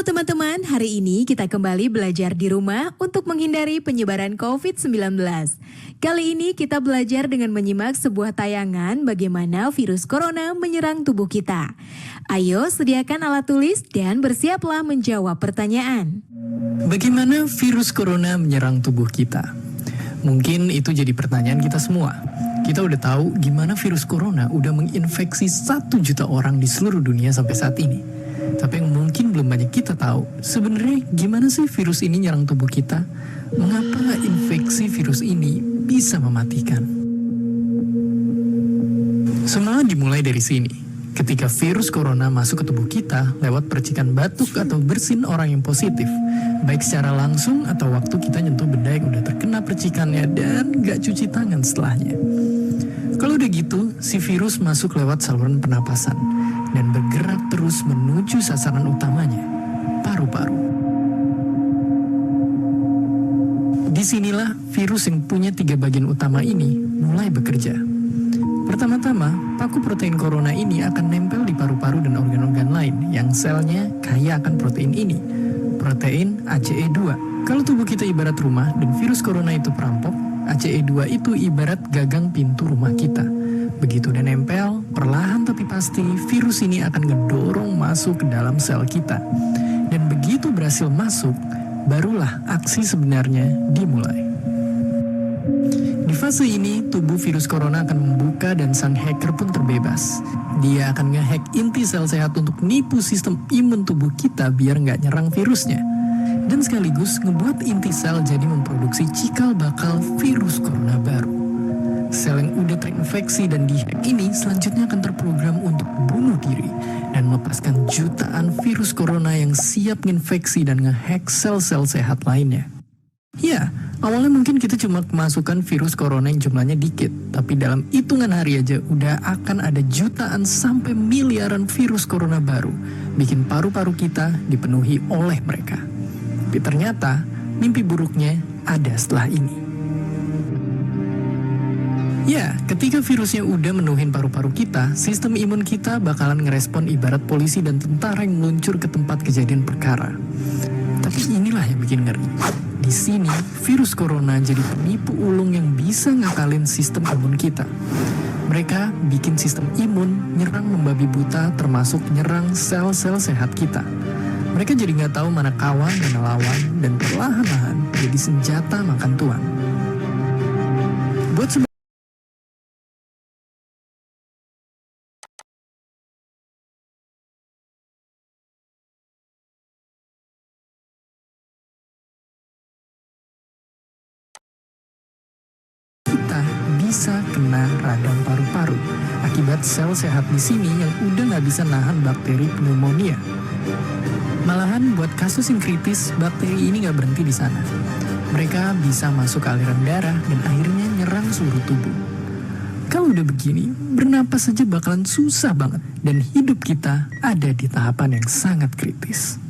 Halo teman-teman, hari ini kita kembali belajar di rumah untuk menghindari penyebaran COVID-19. Kali ini kita belajar dengan menyimak sebuah tayangan bagaimana virus corona menyerang tubuh kita. Ayo sediakan alat tulis dan bersiaplah menjawab pertanyaan. Bagaimana virus corona menyerang tubuh kita? Mungkin itu jadi pertanyaan kita semua. Kita udah tahu gimana virus corona udah menginfeksi 1 juta orang di seluruh dunia sampai saat ini. Tapi yang mungkin belum banyak kita tahu, sebenarnya gimana sih virus ini nyerang tubuh kita? Mengapa infeksi virus ini bisa mematikan? Semua dimulai dari sini. Ketika virus corona masuk ke tubuh kita lewat percikan batuk atau bersin orang yang positif, baik secara langsung atau waktu kita nyentuh benda yang udah terkena percikannya dan gak cuci tangan setelahnya. Kalau udah gitu, si virus masuk lewat saluran pernapasan dan bergerak terus menuju sasaran utamanya, paru-paru. Disinilah virus yang punya 3 bagian utama ini mulai bekerja. Pertama-tama, paku protein corona ini akan nempel di paru-paru dan organ-organ lain yang selnya kaya akan protein ini, protein ACE2. Kalau tubuh kita ibarat rumah dan virus corona itu perampok, ACE2 itu ibarat gagang pintu rumah kita. Begitu udah nempel, perlahan tapi pasti virus ini akan ngedorong masuk ke dalam sel kita. Dan begitu berhasil masuk, barulah aksi sebenarnya dimulai. Di fase ini, tubuh virus corona akan membuka dan sang hacker pun terbebas. Dia akan ngehack inti sel sehat untuk nipu sistem imun tubuh kita biar nggak nyerang virusnya. Dan sekaligus ngebuat inti sel jadi memproduksi cikal bakal virus corona baru. Sel yang udah terinfeksi dan dihack ini selanjutnya akan terprogram untuk bunuh diri dan melepaskan jutaan virus corona yang siap nginfeksi dan ngehack sel-sel sehat lainnya. Ya, awalnya mungkin kita cuma kemasukan virus corona yang jumlahnya dikit, tapi dalam hitungan hari aja udah akan ada jutaan sampai miliaran virus corona baru, bikin paru-paru kita dipenuhi oleh mereka. Tapi ternyata mimpi buruknya ada setelah ini. Ya, ketika virusnya udah menuhin paru-paru kita, sistem imun kita bakalan ngerespon ibarat polisi dan tentara yang meluncur ke tempat kejadian perkara. Tapi inilah yang bikin ngeri. Di sini, virus corona jadi penipu ulung yang bisa ngakalin sistem imun kita. Mereka bikin sistem imun nyerang membabi buta termasuk nyerang sel-sel sehat kita. Mereka jadi nggak tahu mana kawan dan lawan dan perlahan-lahan jadi senjata makan tuan. Buat bisa kena radang paru-paru akibat sel sehat di sini yang udah nggak bisa nahan bakteri pneumonia. Malahan buat kasus yang kritis, bakteri ini nggak berhenti di sana. Mereka bisa masuk ke aliran darah dan akhirnya nyerang seluruh tubuh. Kalau udah begini, bernapas saja bakalan susah banget dan hidup kita ada di tahapan yang sangat kritis.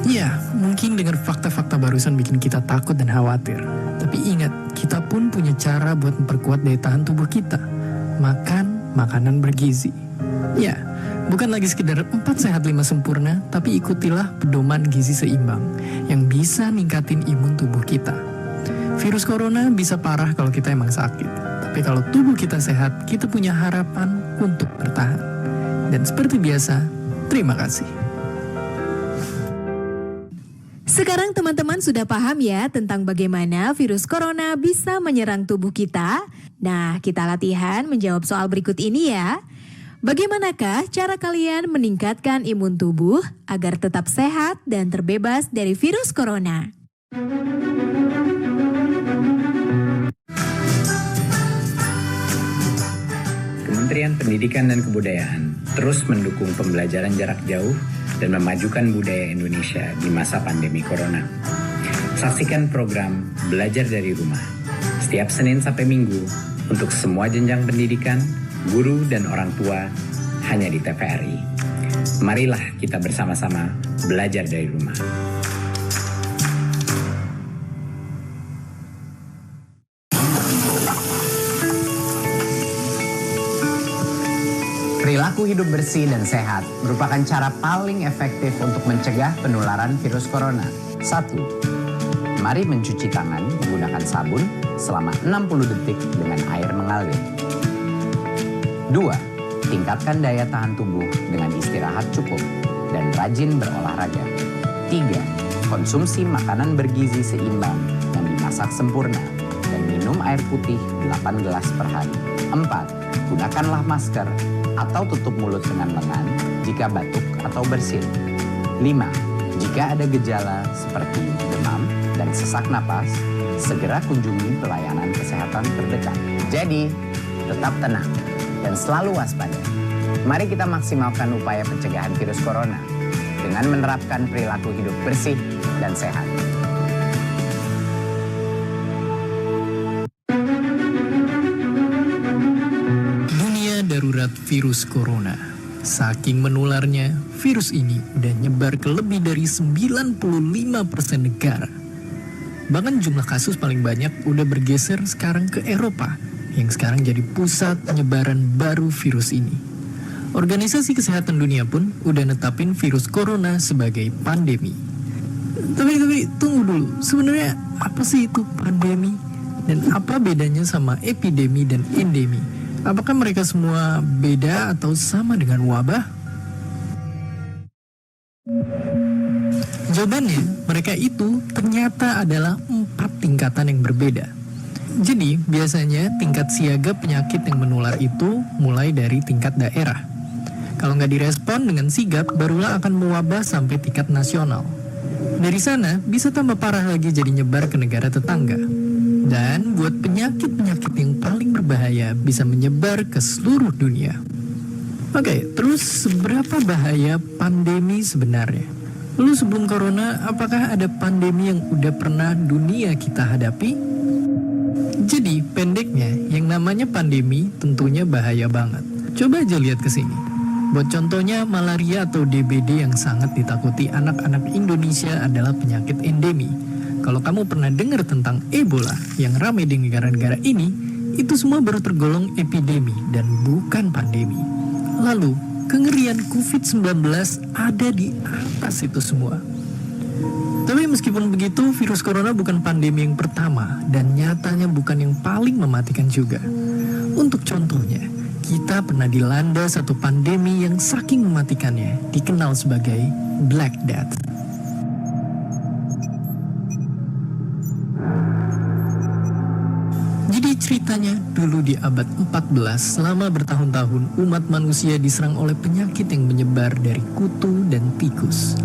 Ya, mungkin dengan fakta-fakta barusan bikin kita takut dan khawatir. Tapi ingat, kita pun punya cara buat memperkuat daya tahan tubuh kita. Makan makanan bergizi. Ya, bukan lagi sekedar 4 sehat 5 sempurna, tapi ikutilah pedoman gizi seimbang yang bisa ningkatin imun tubuh kita. Virus corona bisa parah kalau kita emang sakit. Tapi kalau tubuh kita sehat, kita punya harapan untuk bertahan. Dan seperti biasa, terima kasih. Sekarang teman-teman sudah paham ya tentang bagaimana virus corona bisa menyerang tubuh kita? Nah, kita latihan menjawab soal berikut ini ya. Bagaimanakah cara kalian meningkatkan imun tubuh agar tetap sehat dan terbebas dari virus corona? Kementerian Pendidikan dan Kebudayaan terus mendukung pembelajaran jarak jauh dan memajukan budaya Indonesia di masa pandemi corona. Saksikan program Belajar dari Rumah setiap Senin sampai Minggu untuk semua jenjang pendidikan, guru dan orang tua hanya di TVRI. Marilah kita bersama-sama belajar dari rumah. Perilaku hidup bersih dan sehat merupakan cara paling efektif untuk mencegah penularan virus corona. 1. Mari mencuci tangan menggunakan sabun selama 60 detik dengan air mengalir. 2. Tingkatkan daya tahan tubuh dengan istirahat cukup dan rajin berolahraga. 3. Konsumsi makanan bergizi seimbang yang dimasak sempurna dan minum air putih 8 gelas per hari. 4. Gunakanlah masker atau tutup mulut dengan lengan jika batuk atau bersin. 5. Jika ada gejala seperti demam dan sesak napas, segera kunjungi pelayanan kesehatan terdekat. Jadi, tetap tenang dan selalu waspada. Mari kita maksimalkan upaya pencegahan virus corona dengan menerapkan perilaku hidup bersih dan sehat. Darurat virus corona. Saking menularnya, virus ini udah nyebar ke lebih dari 95% negara. Bahkan jumlah kasus paling banyak udah bergeser sekarang ke Eropa, yang sekarang jadi pusat penyebaran baru virus ini. Organisasi Kesehatan Dunia pun udah netapin virus corona sebagai pandemi. Tapi tunggu dulu, sebenarnya apa sih itu pandemi? Dan apa bedanya sama epidemi dan endemi? Apakah mereka semua beda atau sama dengan wabah? Jawabannya, mereka itu ternyata adalah 4 tingkatan yang berbeda. Jadi, biasanya tingkat siaga penyakit yang menular itu mulai dari tingkat daerah. Kalau nggak direspon dengan sigap, barulah akan mewabah sampai tingkat nasional. Dari sana, bisa tambah parah lagi jadi nyebar ke negara tetangga. Dan buat penyakit-penyakit yang paling berbahaya bisa menyebar ke seluruh dunia. Oke, terus seberapa bahaya pandemi sebenarnya? Lalu sebelum corona, apakah ada pandemi yang udah pernah dunia kita hadapi? Jadi, pendeknya, yang namanya pandemi tentunya bahaya banget. Coba aja lihat ke sini. Buat contohnya, malaria atau DBD yang sangat ditakuti anak-anak Indonesia adalah penyakit endemi. Kalau kamu pernah dengar tentang Ebola yang ramai di negara-negara ini, itu semua baru tergolong epidemi dan bukan pandemi. Lalu, kengerian COVID-19 ada di atas itu semua. Tapi meskipun begitu, virus corona bukan pandemi yang pertama dan nyatanya bukan yang paling mematikan juga. Untuk contohnya, kita pernah dilanda satu pandemi yang saking mematikannya dikenal sebagai Black Death. Jadi ceritanya dulu di abad 14 selama bertahun-tahun umat manusia diserang oleh penyakit yang menyebar dari kutu dan tikus.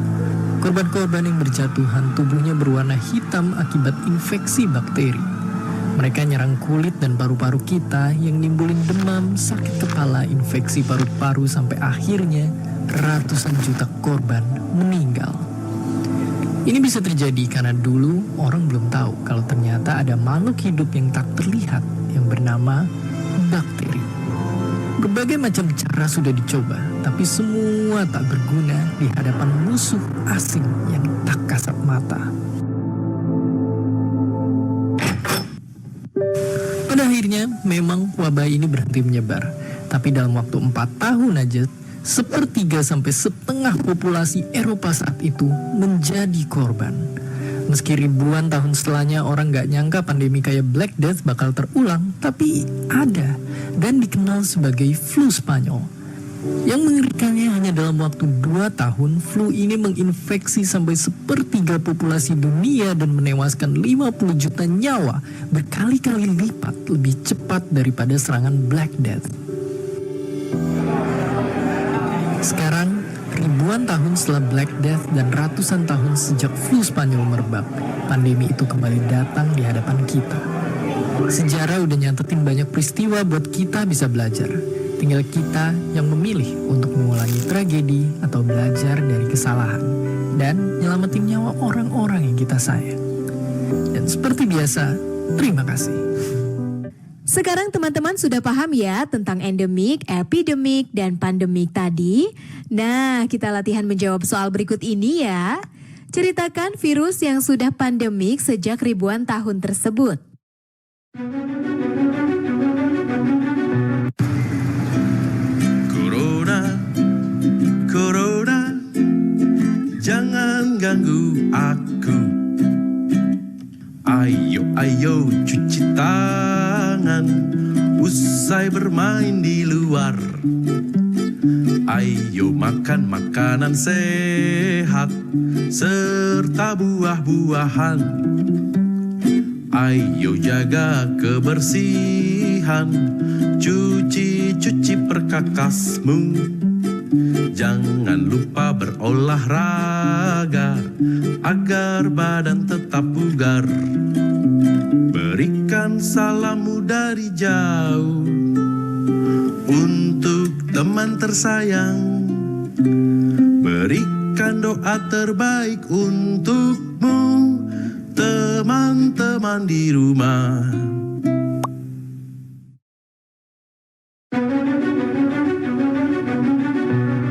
Korban-korban yang berjatuhan tubuhnya berwarna hitam akibat infeksi bakteri. Mereka nyerang kulit dan paru-paru kita yang nimbulin demam, sakit kepala, infeksi paru-paru sampai akhirnya ratusan juta korban meninggal. Ini bisa terjadi karena dulu orang belum tahu kalau ternyata ada makhluk hidup yang tak terlihat yang bernama bakteri. Berbagai macam cara sudah dicoba, tapi semua tak berguna di hadapan musuh asing yang tak kasat mata. Pada akhirnya memang wabah ini berhenti menyebar, tapi dalam waktu 4 tahun aja 1/3 sampai 1/2 populasi Eropa saat itu menjadi korban. Meski ribuan tahun setelahnya orang gak nyangka pandemi kayak Black Death bakal terulang, tapi ada dan dikenal sebagai flu Spanyol. Yang mengerikannya hanya dalam waktu 2 tahun, flu ini menginfeksi sampai 1/3 populasi dunia dan menewaskan 50 juta nyawa, berkali-kali lipat lebih cepat daripada serangan Black Death. Sekarang, ribuan tahun setelah Black Death dan ratusan tahun sejak flu Spanyol merebak, pandemi itu kembali datang di hadapan kita. Sejarah udah nyatetin banyak peristiwa buat kita bisa belajar. Tinggal kita yang memilih untuk mengulangi tragedi atau belajar dari kesalahan dan nyelamatin nyawa orang-orang yang kita sayang. Dan seperti biasa, terima kasih. Sekarang teman-teman sudah paham ya tentang endemik, epidemik, dan pandemik tadi? Nah, kita latihan menjawab soal berikut ini ya. Ceritakan virus yang sudah pandemik sejak ribuan tahun tersebut. Corona mengganggu aku. Ayo, ayo cuci tangan usai bermain di luar. Ayo makan makanan sehat serta buah-buahan. Ayo jaga kebersihan, cuci perkakasmu. Jangan lupa berolahraga agar badan tetap bugar. Berikan salammu dari jauh untuk teman tersayang. Berikan doa terbaik untukmu, teman-teman di rumah.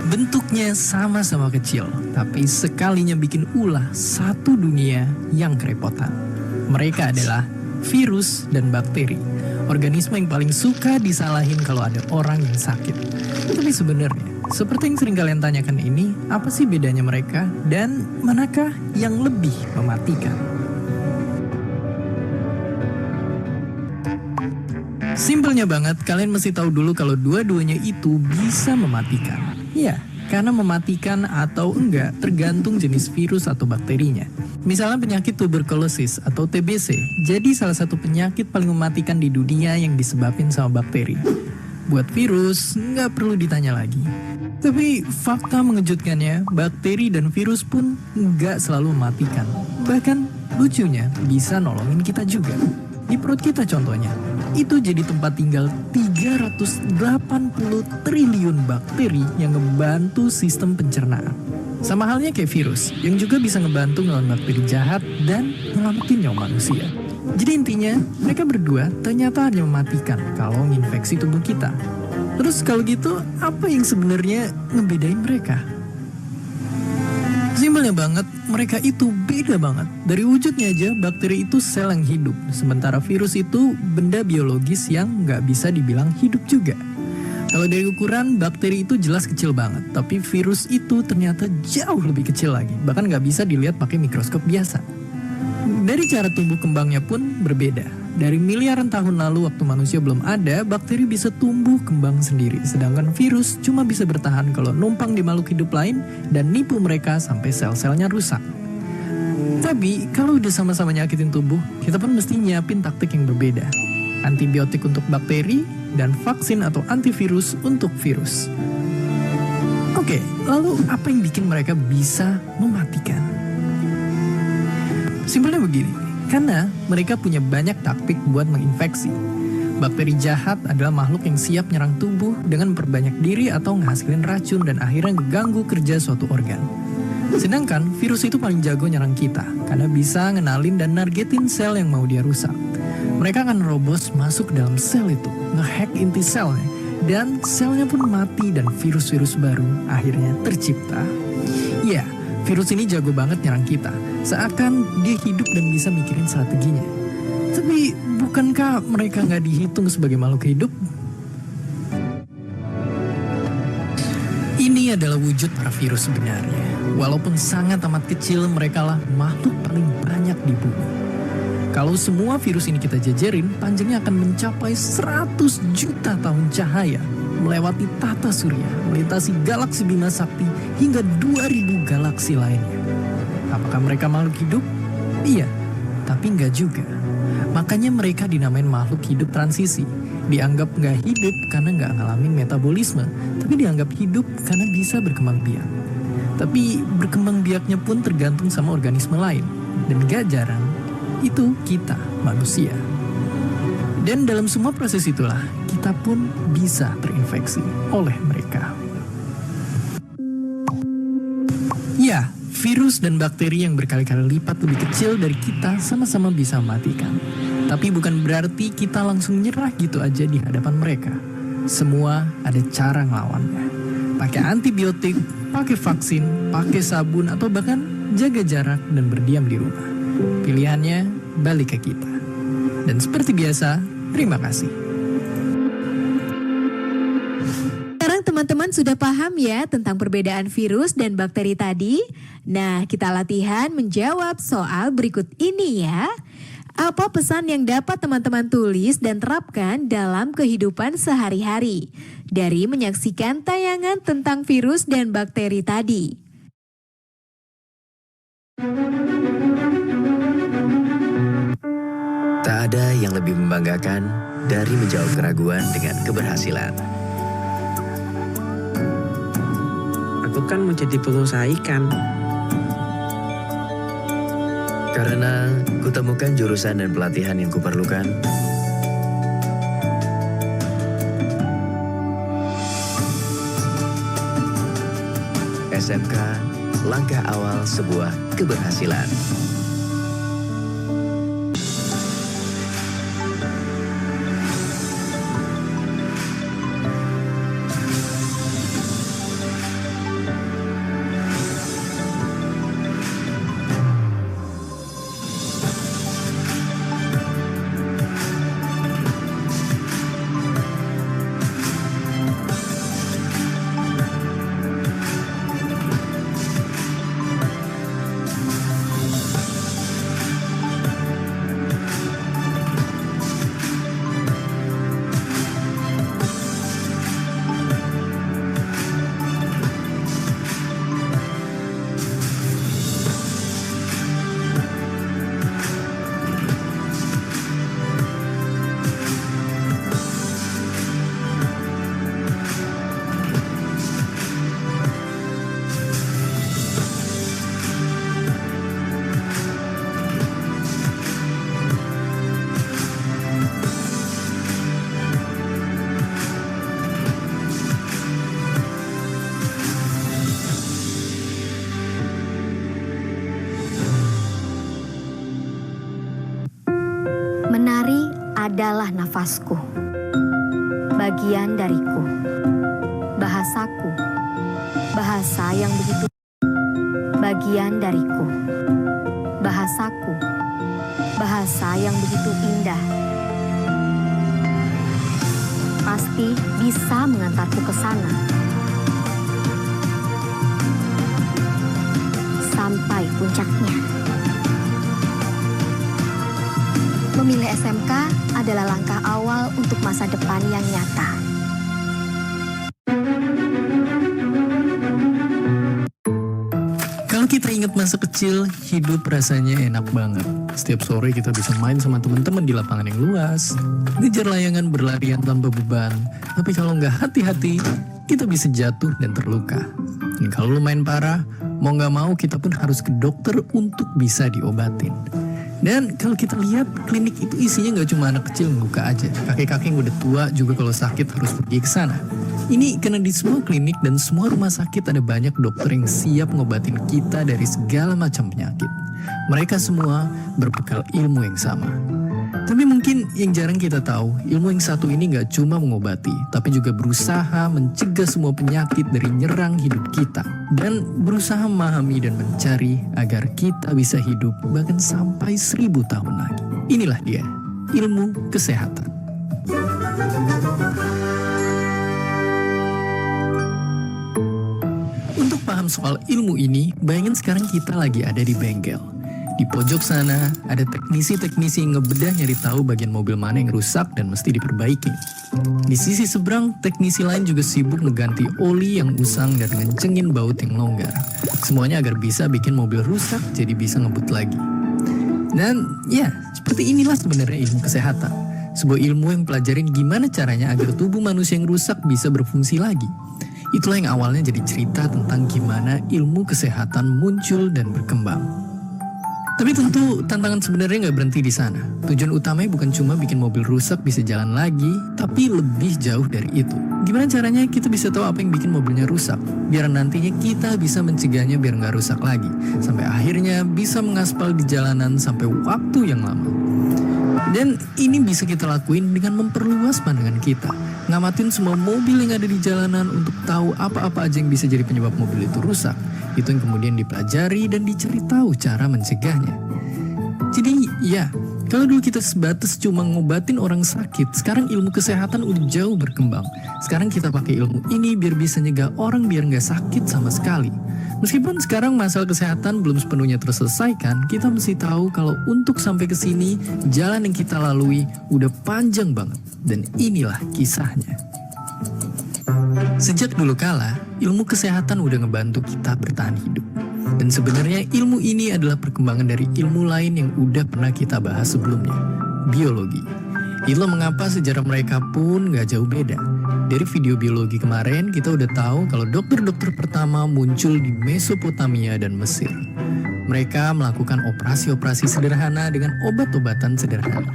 Bentuknya sama-sama kecil, tapi sekalinya bikin ulah satu dunia yang kerepotan. Mereka adalah virus dan bakteri, organisme yang paling suka disalahin kalau ada orang yang sakit. Tapi sebenarnya, seperti yang sering kalian tanyakan ini, apa sih bedanya mereka dan manakah yang lebih mematikan? Simpelnya banget, kalian mesti tahu dulu kalau dua-duanya itu bisa mematikan. Ya, karena mematikan atau enggak tergantung jenis virus atau bakterinya. Misalnya penyakit tuberkulosis atau TBC, jadi salah satu penyakit paling mematikan di dunia yang disebabkan sama bakteri. Buat virus, nggak perlu ditanya lagi. Tapi fakta mengejutkannya, bakteri dan virus pun nggak selalu mematikan. Bahkan lucunya bisa nolongin kita juga. Di perut kita contohnya, itu jadi tempat tinggal 380 triliun bakteri yang ngebantu sistem pencernaan. Sama halnya kayak virus, yang juga bisa ngebantu ngelawan bakteri jahat dan nyelamatin nyawa manusia. Jadi intinya, mereka berdua ternyata hanya mematikan kalau menginfeksi tubuh kita. Terus kalau gitu, apa yang sebenarnya ngebedain mereka? Simpelnya banget, mereka itu beda banget. Dari wujudnya aja, bakteri itu sel yang hidup. Sementara virus itu benda biologis yang nggak bisa dibilang hidup juga. Kalau dari ukuran, bakteri itu jelas kecil banget. Tapi virus itu ternyata jauh lebih kecil lagi. Bahkan nggak bisa dilihat pakai mikroskop biasa. Dari cara tumbuh kembangnya pun berbeda. Dari miliaran tahun lalu waktu manusia belum ada, bakteri bisa tumbuh kembang sendiri. Sedangkan virus cuma bisa bertahan kalau numpang di makhluk hidup lain dan nipu mereka sampai sel-selnya rusak. Tapi kalau udah sama-sama nyakitin tubuh, kita pun mesti nyiapin taktik yang berbeda. Antibiotik untuk bakteri dan vaksin atau antivirus untuk virus. Oke, lalu apa yang bikin mereka bisa mematikan? Simpelnya begini, karena mereka punya banyak taktik buat menginfeksi. Bakteri jahat adalah makhluk yang siap nyerang tubuh dengan memperbanyak diri atau ngehasilin racun dan akhirnya ngeganggu kerja suatu organ. Sedangkan virus itu paling jago nyerang kita, karena bisa ngenalin dan nargetin sel yang mau dia rusak. Mereka akan nerobos masuk ke dalam sel itu, ngehack inti selnya, dan selnya pun mati dan virus-virus baru akhirnya tercipta. Ya, virus ini jago banget nyerang kita, seakan dia hidup dan bisa mikirin strateginya. Tapi bukankah mereka nggak dihitung sebagai makhluk hidup? Ini adalah wujud para virus sebenarnya. Walaupun sangat amat kecil, mereka lah makhluk paling banyak di bumi. Kalau semua virus ini kita jajarin, panjangnya akan mencapai 100 juta tahun cahaya, melewati tata surya, melintasi galaksi Bima Sakti, hingga 2000 galaksi lainnya. Apakah mereka makhluk hidup? Iya, tapi enggak juga. Makanya mereka dinamain makhluk hidup transisi. Dianggap nggak hidup karena nggak ngalamin metabolisme, tapi dianggap hidup karena bisa berkembang biak. Tapi berkembang biaknya pun tergantung sama organisme lain. Dan gak jarang, itu kita, manusia. Dan dalam semua proses itulah, kita pun bisa terinfeksi oleh mereka. Ya, virus dan bakteri yang berkali-kali lipat lebih kecil dari kita sama-sama bisa mematikan. Tapi bukan berarti kita langsung nyerah gitu aja di hadapan mereka. Semua ada cara ngelawannya. Pakai antibiotik, pakai vaksin, pakai sabun, atau bahkan jaga jarak dan berdiam di rumah. Pilihannya balik ke kita. Dan seperti biasa, terima kasih. Sekarang teman-teman sudah paham ya tentang perbedaan virus dan bakteri tadi? Nah, kita latihan menjawab soal berikut ini ya. Apa pesan yang dapat teman-teman tulis dan terapkan dalam kehidupan sehari-hari dari menyaksikan tayangan tentang virus dan bakteri tadi? Tak ada yang lebih membanggakan dari menjawab keraguan dengan keberhasilan. Aku kan mau jadi pengusaha ikan. Karena kutemukan jurusan dan pelatihan yang kuperlukan. SMK, langkah awal sebuah keberhasilan. Menari adalah nafasku, bagian dariku, bahasaku, bahasa yang begitu bagian dariku, bahasaku, bahasa yang begitu indah. Pasti bisa mengantarku ke sana. Sampai puncaknya. Memilih SMK adalah langkah awal untuk masa depan yang nyata. Kalau kita ingat masa kecil, hidup rasanya enak banget. Setiap sore kita bisa main sama teman-teman di lapangan yang luas, ngejar layangan berlarian tanpa beban. Tapi kalau nggak hati-hati, kita bisa jatuh dan terluka. Dan kalau lumayan parah, mau nggak mau kita pun harus ke dokter untuk bisa diobatin. Dan kalau kita lihat, klinik itu isinya nggak cuma anak kecil ngeluka aja. Kakek-kakek yang udah tua juga kalau sakit harus pergi ke sana. Ini karena di semua klinik dan semua rumah sakit ada banyak dokter yang siap ngobatin kita dari segala macam penyakit. Mereka semua berbekal ilmu yang sama. Tapi mungkin yang jarang kita tahu, ilmu yang satu ini nggak cuma mengobati, tapi juga berusaha mencegah semua penyakit dari nyerang hidup kita. Dan berusaha memahami dan mencari agar kita bisa hidup bahkan sampai 1000 tahun lagi. Inilah dia, ilmu kesehatan. Untuk paham soal ilmu ini, bayangin sekarang kita lagi ada di bengkel. Di pojok sana, ada teknisi-teknisi yang ngebedah nyari tahu bagian mobil mana yang rusak dan mesti diperbaiki. Di sisi seberang, teknisi lain juga sibuk ngeganti oli yang usang dan ngencengin baut yang longgar. Semuanya agar bisa bikin mobil rusak jadi bisa ngebut lagi. Dan ya, seperti inilah sebenarnya ilmu kesehatan. Sebuah ilmu yang pelajarin gimana caranya agar tubuh manusia yang rusak bisa berfungsi lagi. Itulah yang awalnya jadi cerita tentang gimana ilmu kesehatan muncul dan berkembang. Tapi tentu tantangan sebenarnya nggak berhenti di sana. Tujuan utamanya bukan cuma bikin mobil rusak bisa jalan lagi, tapi lebih jauh dari itu. Gimana caranya kita bisa tahu apa yang bikin mobilnya rusak, biar nantinya kita bisa mencegahnya biar nggak rusak lagi, sampai akhirnya bisa mengaspal di jalanan sampai waktu yang lama. Dan ini bisa kita lakuin dengan memperluas pandangan kita, ngamatin semua mobil yang ada di jalanan untuk tahu apa-apa aja yang bisa jadi penyebab mobil itu rusak. Itu yang kemudian dipelajari dan dicari tahu cara mencegahnya. Jadi ya, Kalau dulu kita sebatas cuma ngobatin orang sakit, sekarang ilmu kesehatan udah jauh berkembang. Sekarang kita pakai ilmu ini biar bisa nyegah orang biar nggak sakit sama sekali. Meskipun sekarang masalah kesehatan belum sepenuhnya terselesaikan, kita mesti tahu kalau untuk sampai ke sini, jalan yang kita lalui udah panjang banget. Dan inilah kisahnya. Sejak dulu kala, ilmu kesehatan udah ngebantu kita bertahan hidup. Dan sebenarnya ilmu ini adalah perkembangan dari ilmu lain yang udah pernah kita bahas sebelumnya, biologi. Itulah mengapa sejarah mereka pun gak jauh beda. Dari video biologi kemarin, kita udah tahu kalau dokter-dokter pertama muncul di Mesopotamia dan Mesir. Mereka melakukan operasi-operasi sederhana dengan obat-obatan sederhana.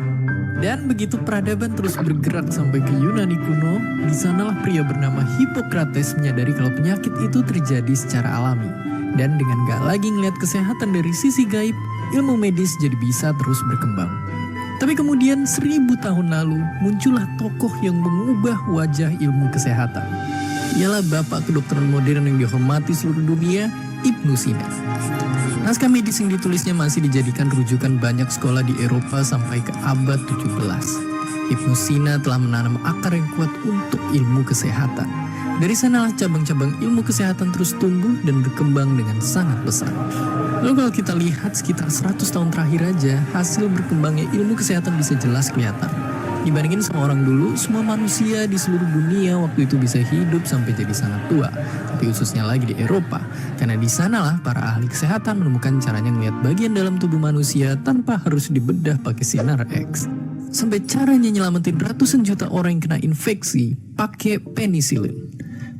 Dan begitu peradaban terus bergerak sampai ke Yunani kuno, di sanalah pria bernama Hippocrates menyadari kalau penyakit itu terjadi secara alami. Dan dengan gak lagi ngeliat kesehatan dari sisi gaib, ilmu medis jadi bisa terus berkembang. Tapi kemudian 1000 tahun lalu, muncullah tokoh yang mengubah wajah ilmu kesehatan. Ialah bapak kedokteran modern yang dihormati seluruh dunia, Ibnu Sina. Naskah medis yang ditulisnya masih dijadikan rujukan banyak sekolah di Eropa sampai ke abad 17. Ibnu Sina telah menanam akar yang kuat untuk ilmu kesehatan. Dari sanalah cabang-cabang ilmu kesehatan terus tumbuh dan berkembang dengan sangat besar. Lalu kalau kita lihat sekitar 100 tahun terakhir aja, hasil berkembangnya ilmu kesehatan bisa jelas kelihatan. Dibandingin sama orang dulu, semua manusia di seluruh dunia waktu itu bisa hidup sampai jadi sangat tua. Tapi khususnya lagi di Eropa, karena di sanalah para ahli kesehatan menemukan caranya melihat bagian dalam tubuh manusia tanpa harus dibedah pakai sinar X. Sampai caranya nyelamatin ratusan juta orang yang kena infeksi pakai penisilin.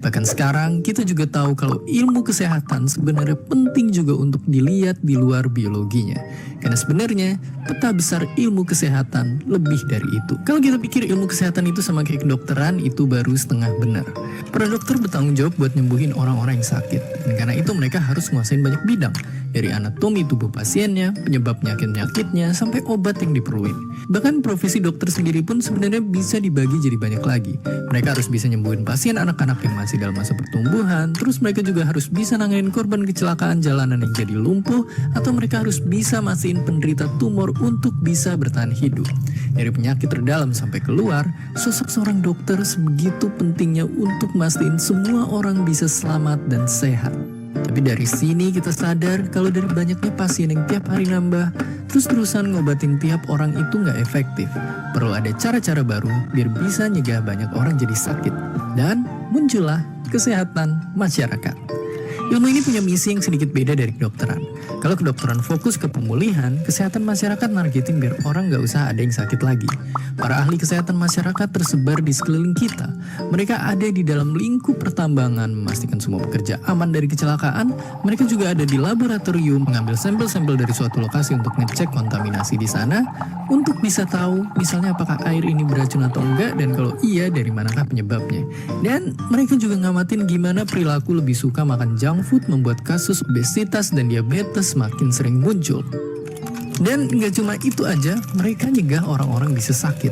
Bahkan sekarang kita juga tahu kalau ilmu kesehatan sebenarnya penting juga untuk dilihat di luar biologinya. Karena sebenarnya peta besar ilmu kesehatan lebih dari itu. Kalau kita pikir ilmu kesehatan itu sama kayak kedokteran, itu baru setengah benar. Para dokter bertanggung jawab buat nyembuhin orang-orang yang sakit. Dan karena itu mereka harus nguasain banyak bidang. Dari anatomi tubuh pasiennya, penyebab penyakit-penyakitnya, sampai obat yang diperluin. Bahkan profesi dokter sendiri pun sebenarnya bisa dibagi jadi banyak lagi. Mereka harus bisa nyembuhin pasien anak-anak yang masih dalam masa pertumbuhan, terus mereka juga harus bisa nanganin korban kecelakaan jalanan yang jadi lumpuh, atau mereka harus bisa mastiin penderita tumor untuk bisa bertahan hidup. Dari penyakit terdalam sampai keluar, sosok seorang dokter sebegitu pentingnya untuk mastiin semua orang bisa selamat dan sehat. Tapi dari sini kita sadar kalau dari banyaknya pasien yang tiap hari nambah, terus-terusan ngobatin tiap orang itu nggak efektif. Perlu ada cara-cara baru biar bisa nyegah banyak orang jadi sakit. Dan muncullah kesehatan masyarakat. Ilmu ini punya misi yang sedikit beda dari kedokteran. Kalau kedokteran fokus ke pemulihan, kesehatan masyarakat nargetin biar orang nggak usah ada yang sakit lagi. Para ahli kesehatan masyarakat tersebar di sekeliling kita. Mereka ada di dalam lingkup pertambangan, memastikan semua pekerja aman dari kecelakaan. Mereka juga ada di laboratorium, mengambil sampel-sampel dari suatu lokasi untuk ngecek kontaminasi di sana, untuk bisa tahu misalnya apakah air ini beracun atau enggak, dan kalau iya dari manakah penyebabnya. Dan mereka juga ngamatin gimana perilaku lebih suka makan junk food membuat kasus obesitas dan diabetes makin sering muncul. Dan nggak cuma itu aja, mereka nyegah orang-orang bisa sakit.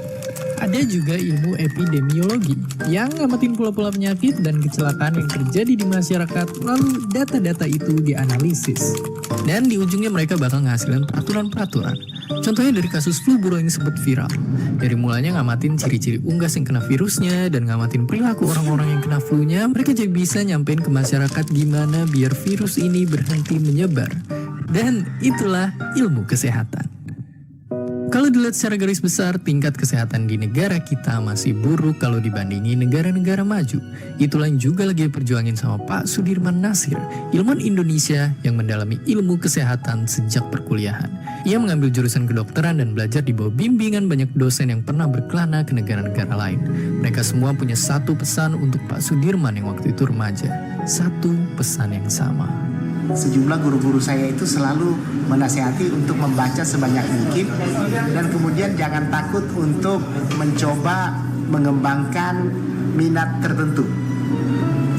Ada juga ilmu epidemiologi yang ngamatin pola-pola penyakit dan kecelakaan yang terjadi di masyarakat, lalu data-data itu dianalisis. Dan di ujungnya mereka bakal ngasilin peraturan-peraturan. Contohnya dari kasus flu burung yang sempat viral. Dari mulanya ngamatin ciri-ciri unggas yang kena virusnya dan ngamatin perilaku orang-orang yang kena flu-nya, mereka jadi bisa nyampein ke masyarakat gimana biar virus ini berhenti menyebar. Dan itulah ilmu kesehatan. Kalau dilihat secara garis besar, tingkat kesehatan di negara kita masih buruk kalau dibandingi negara-negara maju. Itulah yang juga lagi diperjuangin sama Pak Sudirman Nasir, ilmuwan Indonesia yang mendalami ilmu kesehatan sejak perkuliahan. Ia mengambil jurusan kedokteran dan belajar di bawah bimbingan banyak dosen yang pernah berkelana ke negara-negara lain. Mereka semua punya satu pesan untuk Pak Sudirman yang waktu itu remaja. Satu pesan yang sama. Sejumlah guru-guru saya itu selalu menasihati untuk membaca sebanyak mungkin dan kemudian jangan takut untuk mencoba mengembangkan minat tertentu.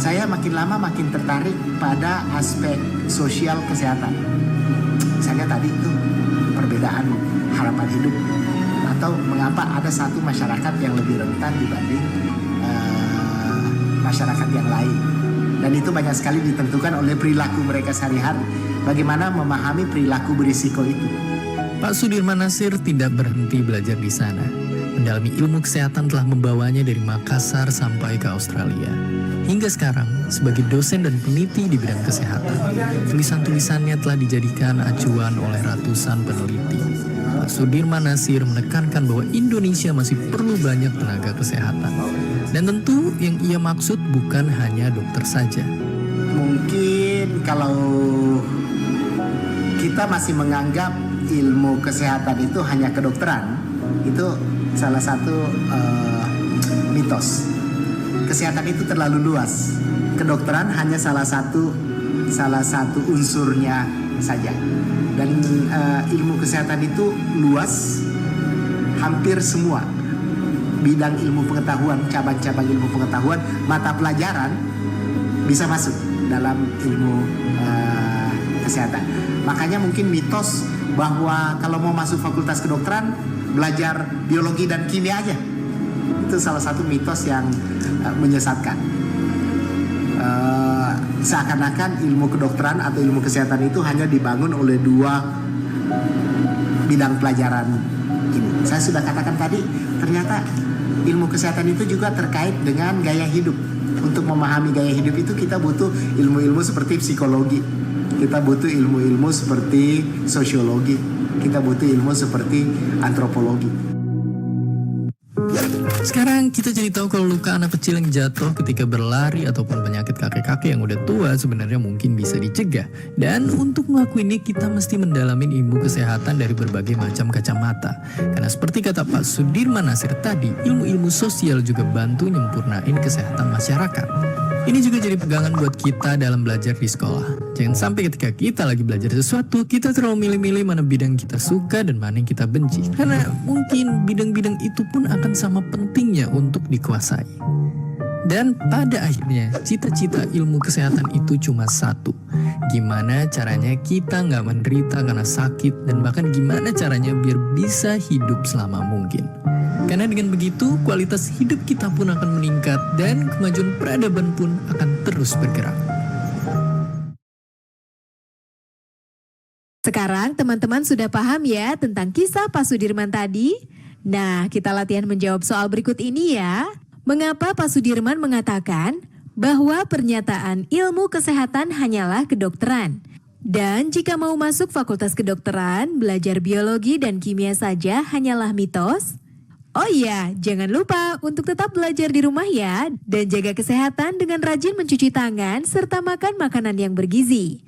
Saya makin lama makin tertarik pada aspek sosial kesehatan. Misalnya tadi itu perbedaan harapan hidup atau mengapa ada satu masyarakat yang lebih rentan dibanding masyarakat yang lain. Dan itu banyak sekali ditentukan oleh perilaku mereka sehari-hari. Bagaimana memahami perilaku berisiko itu. Pak Sudirman Nasir tidak berhenti belajar di sana. Mendalami ilmu kesehatan telah membawanya dari Makassar sampai ke Australia. Hingga sekarang, sebagai dosen dan peneliti di bidang kesehatan, tulisan-tulisannya telah dijadikan acuan oleh ratusan peneliti. Pak Sudirman Nasir menekankan bahwa Indonesia masih perlu banyak tenaga kesehatan. Dan tentu yang ia maksud bukan hanya dokter saja. Mungkin kalau kita masih menganggap ilmu kesehatan itu hanya kedokteran, itu salah satu mitos. Kesehatan itu terlalu luas. Kedokteran hanya salah satu unsurnya saja. Dan ilmu kesehatan itu luas, hampir semua bidang ilmu pengetahuan, cabang-cabang ilmu pengetahuan, mata pelajaran bisa masuk dalam ilmu kesehatan. Makanya mungkin mitos bahwa kalau mau masuk fakultas kedokteran belajar biologi dan kimia aja, itu salah satu mitos yang menyesatkan. Seakan-akan ilmu kedokteran atau ilmu kesehatan itu hanya dibangun oleh dua bidang pelajaran ini. Saya sudah katakan tadi, ternyata ilmu kesehatan itu juga terkait dengan gaya hidup. Untuk memahami gaya hidup itu kita butuh ilmu-ilmu seperti psikologi, kita butuh ilmu-ilmu seperti sosiologi, kita butuh ilmu seperti antropologi. Sekarang kita jadi tahu kalau luka anak kecil yang jatuh ketika berlari ataupun penyakit kakek-kakek yang udah tua sebenarnya mungkin bisa dicegah. Dan untuk ngelakuinnya kita mesti mendalamin ilmu kesehatan dari berbagai macam kacamata. Karena seperti kata Pak Sudirman Nasir tadi, ilmu-ilmu sosial juga bantu nyempurnain kesehatan masyarakat. Ini juga jadi pegangan buat kita dalam belajar di sekolah. Jangan sampai ketika kita lagi belajar sesuatu, kita terlalu milih-milih mana bidang kita suka dan mana yang kita benci. Karena mungkin bidang-bidang itu pun akan sama pentingnya untuk dikuasai. Dan pada akhirnya, cita-cita ilmu kesehatan itu cuma satu. Gimana caranya kita nggak menderita karena sakit, dan bahkan gimana caranya biar bisa hidup selama mungkin. Karena dengan begitu, kualitas hidup kita pun akan meningkat dan kemajuan peradaban pun akan terus bergerak. Sekarang teman-teman sudah paham ya tentang kisah Pak Sudirman tadi? Nah, kita latihan menjawab soal berikut ini ya. Mengapa Pak Sudirman mengatakan bahwa pernyataan ilmu kesehatan hanyalah kedokteran? Dan jika mau masuk fakultas kedokteran, belajar biologi dan kimia saja hanyalah mitos? Oh iya, jangan lupa untuk tetap belajar di rumah ya dan jaga kesehatan dengan rajin mencuci tangan serta makan makanan yang bergizi.